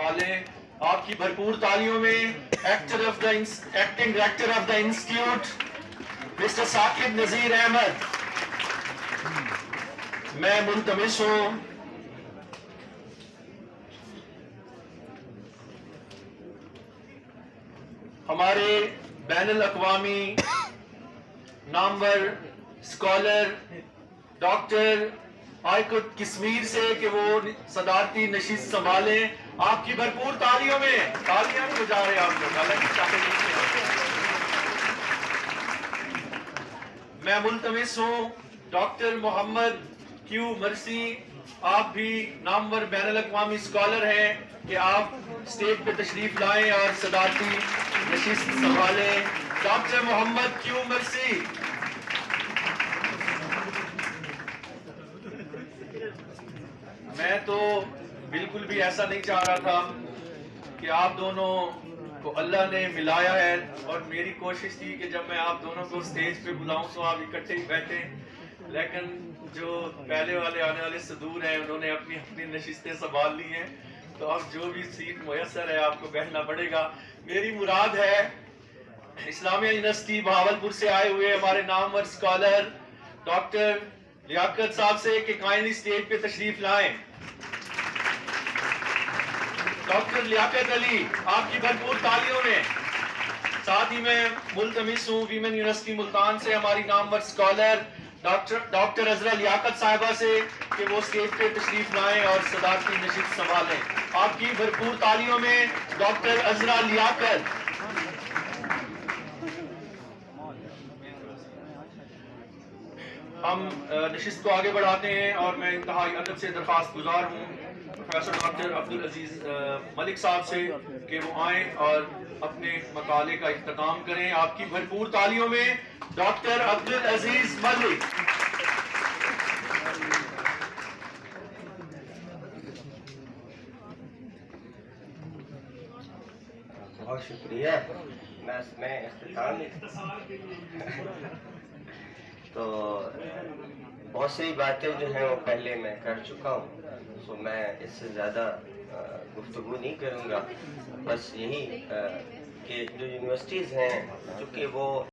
संभालें। आपकी भरपूर तालियों में acting director of the institute mister Saqib Nazir Ahmad. मैं मुल्तमिस हूँ हमारे बैनुल अक़वामी नामवर स्कॉलर डॉक्टर आयकुत कश्मीर से कि वो सदारती नशिस्त संभालें। आपकी भरपूर तालियों में तालियां नहीं बजा रहे आप लोग, हालांकि चाहते नहीं हैं। मैं मुल्तमिस हूँ डॉक्टर मोहम्मद क्यू मर्सी, आप भी नामवर बैनुल अक़वामी स्कॉलर हैं, कि आप स्टेज पे तशरीफ लाएं और सदारती नशिस्त संभालें। डॉक्टर मोहम्मद क्यू मर्सी। मैं तो बिल्कुल भी ऐसा नहीं चाह रहा था कि आप दोनों को अल्लाह ने मिलाया है, और मेरी कोशिश थी कि जब मैं आप दोनों को स्टेज पे बुलाऊं तो आप इकट्ठे ही बैठें, लेकिन जो पहले वाले आने वाले सदूर हैं उन्होंने अपनी अपनी नशिस्तें संभाल ली हैं, तो अब जो भी सीट मुयस्सर है आपको बैठना पड़ेगा। मेरी मुराद है इस्लामिया यूनिवर्सिटी बहावलपुर से आए हुए हमारे नामवर स्कॉलर डॉक्टर लियाकत साहब से कि काइंडली स्टेज पे तशरीफ लाएं। डॉक्टर लियाकत अली, आपकी भरपूर तालियों में। साथ ही मैं मुल्तमिस हूँ वीमेन यूनिवर्सिटी मुल्तान से हमारी नामवर स्कॉलर डॉक्टर अजरा लियाकत साहिबा से कि वो स्टेज पे तशरीफ लाएं और सदारती नशिस्त संभालें। आपकी भरपूर तालियों में डॉक्टर अजरा लियाकत। हम नशिस्त को आगे बढ़ाते हैं, और मैं इंतहाई अदब से दरख्वास्त गुजार हूँ प्रोफेसर डॉक्टर अब्दुल अजीज मलिक साहब से कि वो आएँ और अपने मकाले का इख्तिताम करें। आपकी भरपूर तालियों में डॉक्टर अब्दुल अजीज मलिक। बहुत शुक्रिया। मैं इख्तिताम तो बहुत सी बातें जो हैं वो पहले मैं कर चुका हूँ, तो मैं इससे ज़्यादा गुफ्तगू नहीं करूँगा। बस यही कि जो यूनिवर्सिटीज़ हैं चूँकि वो